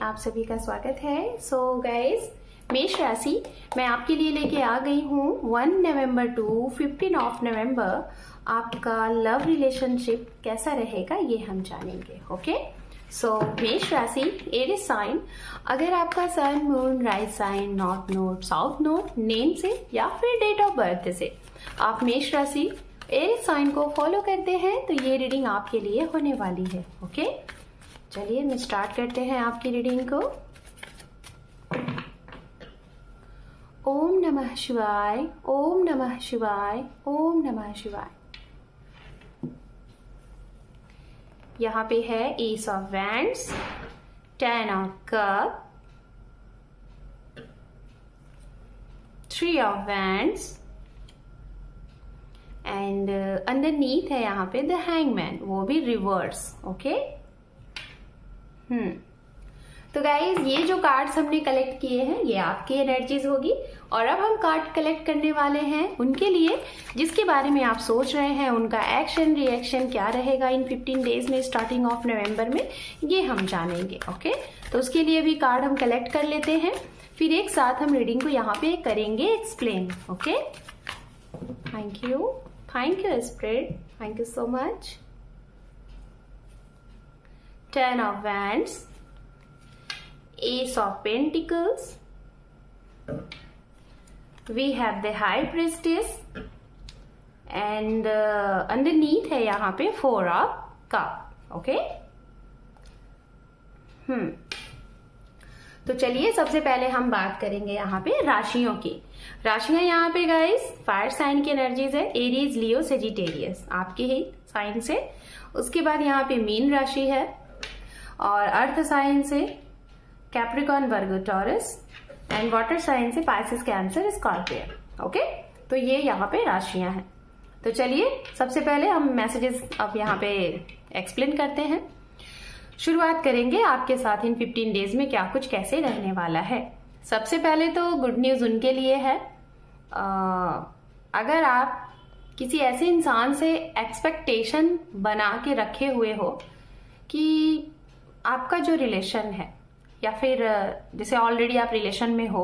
आप सभी का स्वागत है। सो गाइस, मेष राशि मैं आपके लिए लेके आ गई हूँ 1 नवंबर टू 15 ऑफ नवंबर। आपका लव रिलेशनशिप कैसा रहेगा ये हम जानेंगे। ओके, सो मेष राशि एरिस साइन। अगर आपका sun moon rise sign north node south node name से या फिर डेट ऑफ बर्थ से आप मेष राशि एरिस साइन को फॉलो करते हैं तो ये रीडिंग आपके लिए होने वाली है। ओके, चलिए हम स्टार्ट करते हैं आपकी रीडिंग को। ओम नमः शिवाय, ओम नमः शिवाय, ओम नमः शिवाय। यहाँ पे है S of wands, 10 of cup, 3 of wands and underneath है यहाँ पे द हैंगमैन, वो भी रिवर्स। ओके, तो गाइज ये जो कार्ड्स हमने कलेक्ट किए हैं ये आपकी एनर्जीज होगी। और अब हम कार्ड कलेक्ट करने वाले हैं उनके लिए जिसके बारे में आप सोच रहे हैं, उनका एक्शन रिएक्शन क्या रहेगा इन 15 डेज में स्टार्टिंग ऑफ नवंबर में, ये हम जानेंगे। ओके, तो उसके लिए भी कार्ड हम कलेक्ट कर लेते हैं, फिर एक साथ हम रीडिंग को यहाँ पे करेंगे explain. Okay, thank you spirit, thank you so much. 10 of Wands, Ace of Pentacles, we have the High Priestess and underneath है यहाँ पे 4 of Cup। ओके, तो चलिए सबसे पहले हम बात करेंगे यहाँ पे राशियों की। राशियां यहाँ पे गाइस फायर साइन की एनर्जीज है, एरीज लियो सेजिटेरियस आपके ही साइन से। उसके बाद यहाँ पे मीन राशि है और अर्थ साइन से Capricorn Virgo Taurus and water sign से पाइसेस कैंसर स्कॉर्पियो। ओके, तो ये यहाँ पे राशियां हैं। तो चलिए सबसे पहले हम मैसेजेस अब यहाँ पे एक्सप्लेन करते हैं। शुरुआत करेंगे आपके साथ इन 15 डेज में क्या कुछ कैसे रहने वाला है। सबसे पहले तो गुड न्यूज उनके लिए है, अगर आप किसी ऐसे इंसान से एक्सपेक्टेशन बना के रखे हुए हो कि आपका जो रिलेशन है या फिर जैसे ऑलरेडी आप रिलेशन में हो,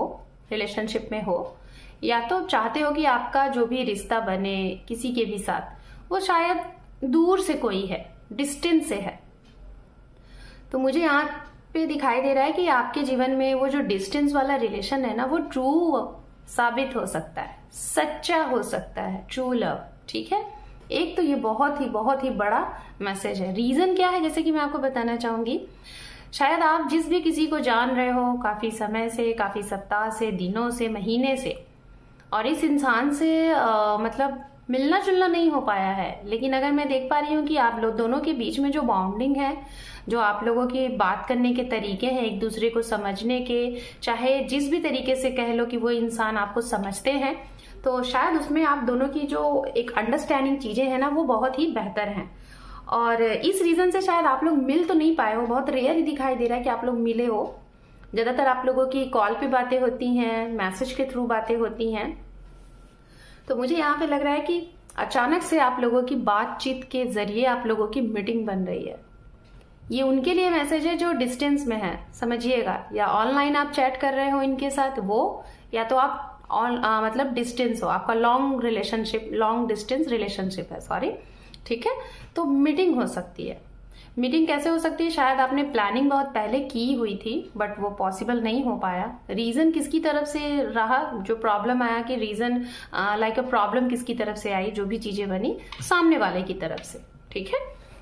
रिलेशनशिप में हो, या तो चाहते हो कि आपका जो भी रिश्ता बने किसी के भी साथ वो शायद दूर से कोई है, डिस्टेंस से है, तो मुझे यहाँ पे दिखाई दे रहा है कि आपके जीवन में वो जो डिस्टेंस वाला रिलेशन है ना वो ट्रू साबित हो सकता है, सच्चा हो सकता है, ट्रू लव। ठीक है, एक तो ये बहुत ही बड़ा मैसेज है। रीजन क्या है, जैसे कि मैं आपको बताना चाहूंगी, शायद आप जिस भी किसी को जान रहे हो काफी समय से, काफी सप्ताह से, दिनों से, महीने से, और इस इंसान से मतलब मिलना जुलना नहीं हो पाया है, लेकिन अगर मैं देख पा रही हूँ कि आप लोग दोनों के बीच में जो बॉन्डिंग है, जो आप लोगों के बात करने के तरीके हैं, एक दूसरे को समझने के, चाहे जिस भी तरीके से कह लो कि वो इंसान आपको समझते हैं, तो शायद उसमें आप दोनों की जो एक अंडरस्टैंडिंग चीजें हैं ना वो बहुत ही बेहतर हैं। और इस रीजन से शायद आप लोग मिल तो नहीं पाए हो, बहुत रेयर ही दिखाई दे रहा है कि आप लोग मिले हो। ज्यादातर आप लोगों की कॉल पे बातें होती हैं, मैसेज के थ्रू बातें होती हैं। तो मुझे यहाँ पे लग रहा है कि अचानक से आप लोगों की बातचीत के जरिए आप लोगों की मीटिंग बन रही है। ये उनके लिए मैसेज है जो डिस्टेंस में है, समझिएगा, या ऑनलाइन आप चैट कर रहे हो इनके साथ वो, या तो आप मतलब डिस्टेंस हो, आपका long relationship, long distance relationship है, सॉरी। ठीक है, तो मीटिंग हो सकती है। मीटिंग कैसे हो सकती है, शायद आपने प्लानिंग बहुत पहले की हुई थी बट वो पॉसिबल नहीं हो पाया। रीजन किसकी तरफ से रहा, जो प्रॉब्लम आया कि रीजन लाइक अ प्रॉब्लम किसकी तरफ से आई, जो भी चीजें बनी सामने वाले की तरफ से। ठीक है,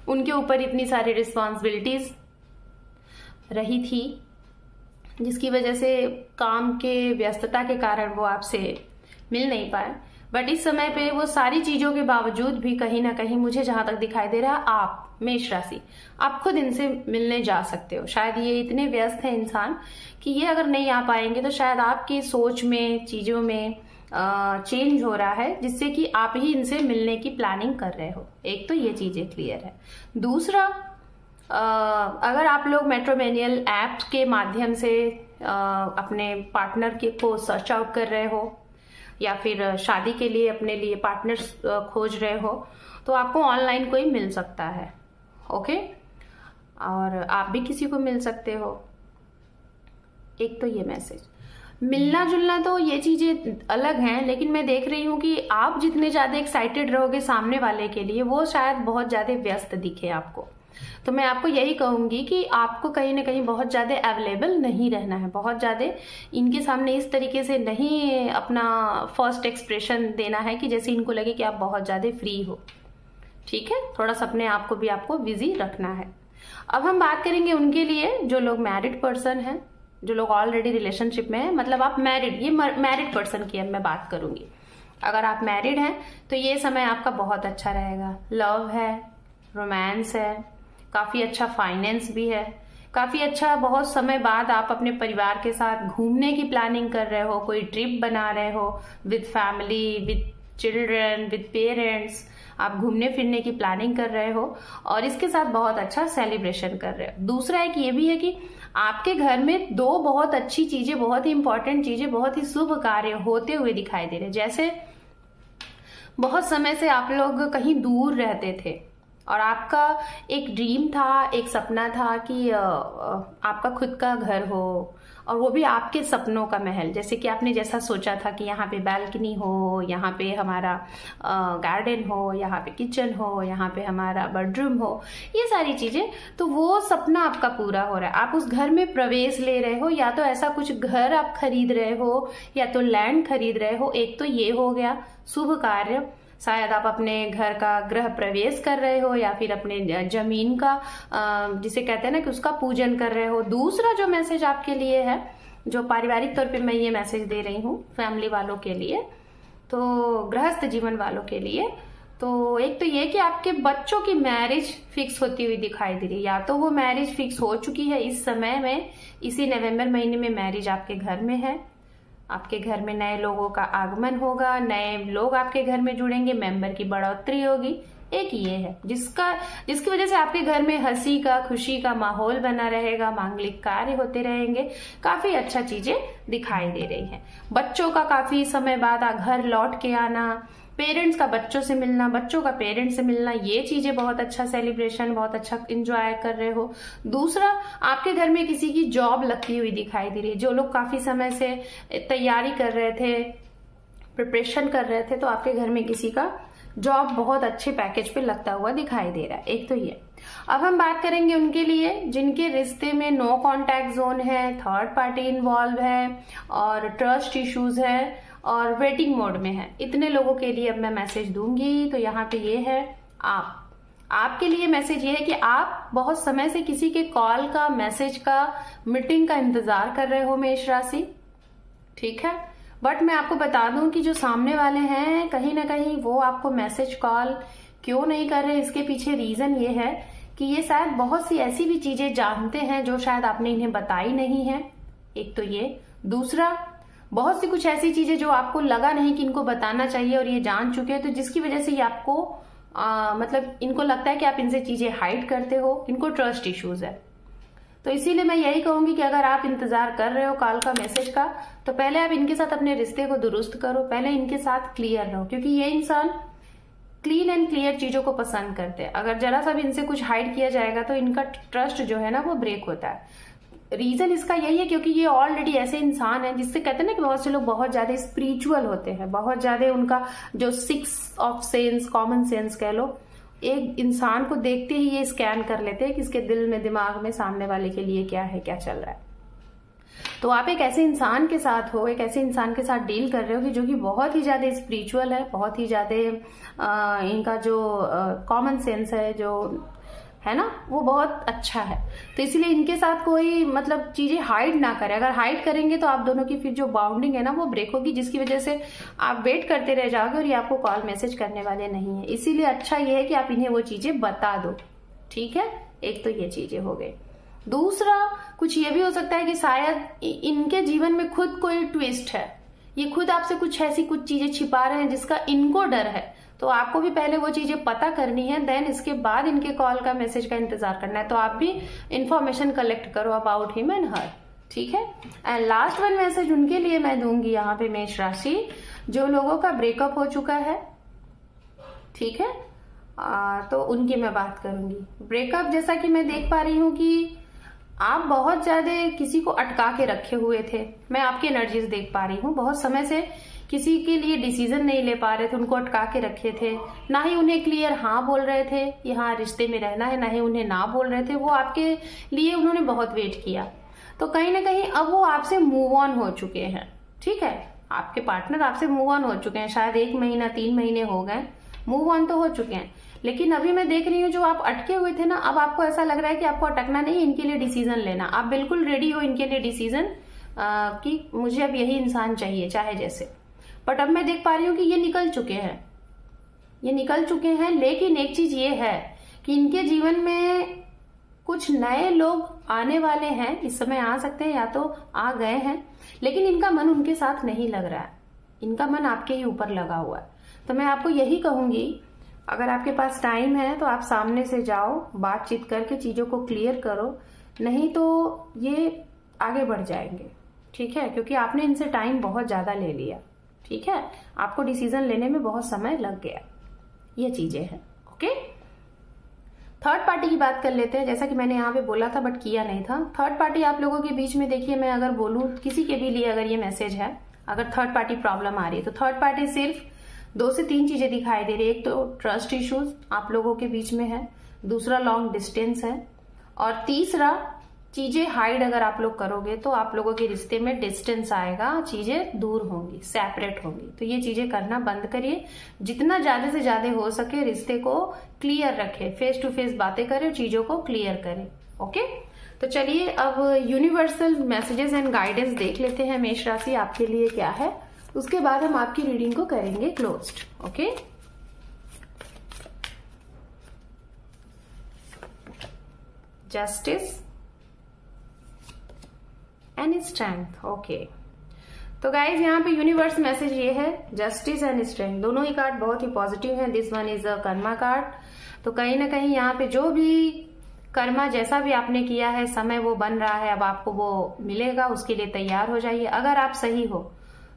उनके ऊपर इतनी सारी रिस्पॉन्सिबिलिटीज रही थी जिसकी वजह से काम के व्यस्तता के कारण वो आपसे मिल नहीं पाए। बट इस समय पे वो सारी चीजों के बावजूद भी कहीं ना कहीं मुझे जहां तक दिखाई दे रहा है, आप मेष राशि आप खुद इनसे मिलने जा सकते हो। शायद ये इतने व्यस्त है इंसान कि ये अगर नहीं आ पाएंगे तो शायद आपकी सोच में, चीजों में चेंज हो रहा है जिससे कि आप ही इनसे मिलने की प्लानिंग कर रहे हो। एक तो ये चीजें क्लियर है। दूसरा, अगर आप लोग मैट्रिमोनियल ऐप के माध्यम से अपने पार्टनर को सर्च आउट कर रहे हो या फिर शादी के लिए अपने लिए पार्टनर्स खोज रहे हो, तो आपको ऑनलाइन कोई मिल सकता है। ओके, और आप भी किसी को मिल सकते हो। एक तो ये मैसेज। मिलना जुलना तो ये चीजें अलग हैं, लेकिन मैं देख रही हूँ कि आप जितने ज्यादा एक्साइटेड रहोगे सामने वाले के लिए, वो शायद बहुत ज्यादा व्यस्त दिखे आपको। तो मैं आपको यही कहूंगी कि आपको कहीं ना कहीं बहुत ज्यादा अवेलेबल नहीं रहना है, बहुत ज्यादा इनके सामने इस तरीके से नहीं अपना फर्स्ट एक्सप्रेशन देना है कि जैसे इनको लगे कि आप बहुत ज्यादा फ्री हो। ठीक है, थोड़ा सा अपने आप को भी आपको बिजी रखना है। अब हम बात करेंगे उनके लिए जो लोग मैरिड पर्सन हैं, जो लोग ऑलरेडी रिलेशनशिप में है, मतलब आप मैरिड, ये मैरिड पर्सन की अब मैं बात करूंगी। अगर आप मैरिड हैं तो ये समय आपका बहुत अच्छा रहेगा। लव है, रोमांस है, काफी अच्छा फाइनेंस भी है, काफी अच्छा। बहुत समय बाद आप अपने परिवार के साथ घूमने की प्लानिंग कर रहे हो, कोई ट्रिप बना रहे हो with family, with children, with parents, आप घूमने फिरने की प्लानिंग कर रहे हो और इसके साथ बहुत अच्छा सेलिब्रेशन कर रहे हो। दूसरा एक ये भी है कि आपके घर में दो बहुत अच्छी चीजें, बहुत ही इंपॉर्टेंट चीजें, बहुत ही शुभ कार्य होते हुए दिखाई दे रहे। जैसे बहुत समय से आप लोग कहीं दूर रहते थे और आपका एक ड्रीम था, एक सपना था कि आपका खुद का घर हो, और वो भी आपके सपनों का महल। जैसे कि आपने जैसा सोचा था कि यहाँ पे बैल्कनी हो, यहाँ पे हमारा गार्डन हो, यहाँ पे किचन हो, यहाँ पे हमारा बेडरूम हो, ये सारी चीजें, तो वो सपना आपका पूरा हो रहा है। आप उस घर में प्रवेश ले रहे हो, या तो ऐसा कुछ घर आप खरीद रहे हो या तो लैंड खरीद रहे हो। एक तो ये हो गया शुभ कार्य, शायद आप अपने घर का गृह प्रवेश कर रहे हो या फिर अपने जमीन का जिसे कहते हैं ना कि उसका पूजन कर रहे हो। दूसरा जो मैसेज आपके लिए है, जो पारिवारिक तौर पे मैं ये मैसेज दे रही हूँ फैमिली वालों के लिए, तो गृहस्थ जीवन वालों के लिए, तो एक तो ये कि आपके बच्चों की मैरिज फिक्स होती हुई दिखाई दे रही है। या तो वो मैरिज फिक्स हो चुकी है इस समय में, इसी नवंबर महीने में मैरिज आपके घर में है। आपके घर में नए लोगों का आगमन होगा, नए लोग आपके घर में जुड़ेंगे, मेंबर की बढ़ोतरी होगी। एक ये है जिसकी वजह से आपके घर में हंसी का, खुशी का माहौल बना रहेगा, मांगलिक कार्य होते रहेंगे, काफी अच्छा चीजें दिखाई दे रही हैं। बच्चों का काफी समय बाद घर लौट के आना, पेरेंट्स का बच्चों से मिलना, बच्चों का पेरेंट्स से मिलना, ये चीजें बहुत अच्छा सेलिब्रेशन, बहुत अच्छा एंजॉय कर रहे हो। दूसरा, आपके घर में किसी की जॉब लगती हुई दिखाई दे रही है। जो लोग काफी समय से तैयारी कर रहे थे, प्रिपरेशन कर रहे थे, तो आपके घर में किसी का जॉब बहुत अच्छे पैकेज पे लगता हुआ दिखाई दे रहा है। एक तो ये। अब हम बात करेंगे उनके लिए जिनके रिश्ते में नो कॉन्टैक्ट जोन है, थर्ड पार्टी इन्वॉल्व है और ट्रस्ट इश्यूज है और वेटिंग मोड में है। इतने लोगों के लिए अब मैं मैसेज दूंगी। तो यहाँ पे ये है, आपके लिए मैसेज ये है कि आप बहुत समय से किसी के कॉल का, मैसेज का, मीटिंग का इंतजार कर रहे हो मेष राशि। ठीक है, बट मैं आपको बता दूं कि जो सामने वाले हैं कहीं ना कहीं वो आपको मैसेज, कॉल क्यों नहीं कर रहे, इसके पीछे रीजन ये है कि ये शायद बहुत सी ऐसी भी चीजें जानते हैं जो शायद आपने इन्हें बताई नहीं है। एक तो ये। दूसरा, बहुत सी कुछ ऐसी चीजें जो आपको लगा नहीं कि इनको बताना चाहिए और ये जान चुके हैं, तो जिसकी वजह से ये आपको मतलब इनको लगता है कि आप इनसे चीजें हाइड करते हो, इनको ट्रस्ट इश्यूज है। तो इसीलिए मैं यही कहूंगी कि अगर आप इंतजार कर रहे हो कॉल का, मैसेज का, तो पहले आप इनके साथ अपने रिश्ते को दुरुस्त करो, पहले इनके साथ क्लियर रहो, क्योंकि ये इंसान क्लीन एंड क्लियर चीजों को पसंद करते हैं। अगर जरा सा भी इनसे कुछ हाइड किया जाएगा तो इनका ट्रस्ट जो है ना वो ब्रेक होता है। रीजन इसका यही है क्योंकि ये ऑलरेडी ऐसे इंसान है जिससे कहते हैं ना कि बहुत से लोग बहुत ज्यादा स्पिरिचुअल होते हैं, बहुत ज्यादा उनका जो 6 ऑफ सेंस, कॉमन सेंस कह लो, एक इंसान को देखते ही ये स्कैन कर लेते हैं कि इसके दिल में, दिमाग में सामने वाले के लिए क्या है, क्या चल रहा है। तो आप एक ऐसे इंसान के साथ हो, एक ऐसे इंसान के साथ डील कर रहे हो कि जो कि बहुत ही ज्यादा स्पिरिचुअल है, बहुत ही ज्यादा इनका जो कॉमन सेंस है जो है ना वो बहुत अच्छा है। तो इसलिए इनके साथ कोई मतलब चीजें हाइड ना करें। अगर हाइड करेंगे तो आप दोनों की फिर जो बाउंडिंग है ना वो ब्रेक होगी, जिसकी वजह से आप वेट करते रह जाओगे और ये आपको कॉल मैसेज करने वाले नहीं है। इसीलिए अच्छा ये है कि आप इन्हें वो चीजें बता दो। ठीक है, एक तो ये चीजें हो गई। दूसरा, कुछ ये भी हो सकता है कि शायद इनके जीवन में खुद कोई ट्विस्ट है, ये खुद आपसे कुछ ऐसी कुछ चीजें छिपा रहे हैं जिसका इनको डर है। तो आपको भी पहले वो चीजें पता करनी है, देन इसके बाद इनके कॉल का, मैसेज का इंतजार करना है। तो आप भी इंफॉर्मेशन कलेक्ट करो अबाउट हिम एंड हर। ठीक है, एंड लास्ट वन मैसेज उनके लिए मैं दूंगी यहाँ पे मेष राशि, जो लोगों का ब्रेकअप हो चुका है। ठीक है, तो उनकी मैं बात करूंगी। ब्रेकअप जैसा कि मैं देख पा रही हूँ कि आप बहुत ज्यादा किसी को अटका के रखे हुए थे। मैं आपकी एनर्जीज देख पा रही हूँ, बहुत समय से किसी के लिए डिसीजन नहीं ले पा रहे थे, उनको अटका के रखे थे, ना ही उन्हें क्लियर हाँ बोल रहे थे कि हाँ रिश्ते में रहना है, ना ही उन्हें ना बोल रहे थे। वो आपके लिए उन्होंने बहुत वेट किया, तो कहीं ना कहीं अब वो आपसे मूव ऑन हो चुके हैं। ठीक है, आपके पार्टनर आपसे मूव ऑन हो चुके हैं, शायद 1 महीना 3 महीने हो गए, मूव ऑन तो हो चुके हैं। लेकिन अभी मैं देख रही हूँ जो आप अटके हुए थे ना, अब आपको ऐसा लग रहा है कि आपको अटकना नहीं, इनके लिए डिसीजन लेना। आप बिल्कुल रेडी हो इनके लिए डिसीजन कि मुझे अब यही इंसान चाहिए चाहे जैसे। बट अब मैं देख पा रही हूँ कि ये निकल चुके हैं, ये निकल चुके हैं। लेकिन एक चीज ये है कि इनके जीवन में कुछ नए लोग आने वाले हैं, इस समय आ सकते हैं या तो आ गए हैं, लेकिन इनका मन उनके साथ नहीं लग रहा है, इनका मन आपके ही ऊपर लगा हुआ है। तो मैं आपको यही कहूंगी, अगर आपके पास टाइम है तो आप सामने से जाओ, बातचीत करके चीजों को क्लियर करो, नहीं तो ये आगे बढ़ जाएंगे। ठीक है, क्योंकि आपने इनसे टाइम बहुत ज्यादा ले लिया। ठीक है, आपको डिसीजन लेने में बहुत समय लग गया, ये चीजें हैं। ओके, थर्ड पार्टी की बात कर लेते हैं। जैसा कि मैंने यहाँ पे बोला था बट किया नहीं था, थर्ड पार्टी आप लोगों के बीच में देखिए, मैं अगर बोलूं किसी के भी लिए अगर ये मैसेज है, अगर थर्ड पार्टी प्रॉब्लम आ रही है तो थर्ड पार्टी सिर्फ 2 से 3 चीजें दिखाई दे रही है। एक तो ट्रस्ट इश्यूज आप लोगों के बीच में है, दूसरा लॉन्ग डिस्टेंस है, और तीसरा चीजें हाइड अगर आप लोग करोगे तो आप लोगों के रिश्ते में डिस्टेंस आएगा, चीजें दूर होंगी, सेपरेट होंगी। तो ये चीजें करना बंद करिए, जितना ज्यादा से ज्यादा हो सके रिश्ते को क्लियर रखें, फेस टू फेस बातें करें, चीजों को क्लियर करें। ओके, तो चलिए अब यूनिवर्सल मैसेजेस एंड गाइडेंस देख लेते हैं मेष राशि आपके लिए क्या है, उसके बाद हम आपकी रीडिंग को करेंगे closed. Okay, justice and strength. Okay, तो गाइज यहाँ पे यूनिवर्स मैसेज ये है, जस्टिस एंड स्ट्रेंथ, दोनों ही कार्ड बहुत ही पॉजिटिव हैं। This one is a Karma card. तो कहीं ना कहीं यहाँ पे जो भी कर्मा जैसा भी आपने किया है, समय वो बन रहा है, अब आपको वो मिलेगा, उसके लिए तैयार हो जाइए। अगर आप सही हो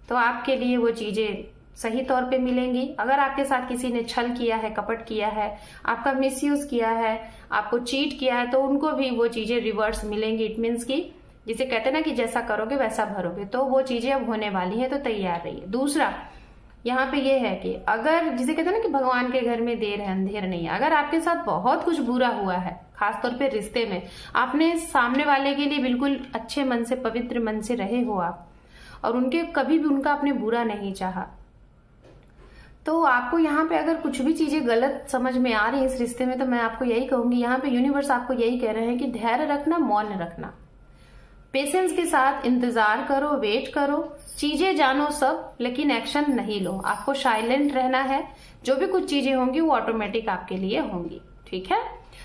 तो आपके लिए वो चीजें सही तौर पे मिलेंगी। अगर आपके साथ किसी ने छल किया है, कपट किया है, आपका मिसयूज किया है, आपको चीट किया है, तो उनको भी वो चीजें रिवर्स मिलेंगी। इट मीन्स की जिसे कहते हैं ना कि जैसा करोगे वैसा भरोगे, तो वो चीजें अब होने वाली हैं, तो तैयार रहिए। दूसरा यहाँ पे ये है कि अगर जिसे कहते हैं ना कि भगवान के घर में देर है अंधेर नहीं है, अगर आपके साथ बहुत कुछ बुरा हुआ है, खासतौर पे रिश्ते में, आपने सामने वाले के लिए बिल्कुल अच्छे मन से, पवित्र मन से रहे हो आप, और उनके कभी भी उनका आपने बुरा नहीं चाहा, तो आपको यहाँ पे अगर कुछ भी चीजें गलत समझ में आ रही है इस रिश्ते में, तो मैं आपको यही कहूंगी, यहाँ पे यूनिवर्स आपको यही कह रहे हैं कि धैर्य रखना, मौन रखना, पेशेंस के साथ इंतजार करो, वेट करो, चीजें जानो सब, लेकिन एक्शन नहीं लो। आपको साइलेंट रहना है, जो भी कुछ चीजें होंगी वो ऑटोमेटिक आपके लिए होंगी। ठीक है,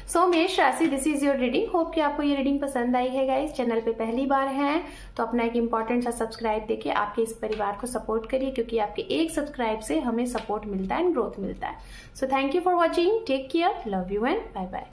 सो मेष राशि, this is your reading. Hope कि आपको ये रीडिंग पसंद आई है गाइस। चैनल पे पहली बार हैं तो अपना एक इंपॉर्टेंट सा सब्सक्राइब देके आपके इस परिवार को सपोर्ट करिए, क्योंकि आपके एक सब्सक्राइब से हमें सपोर्ट मिलता है एंड ग्रोथ मिलता है। So thank you for watching, take care, love you and bye bye.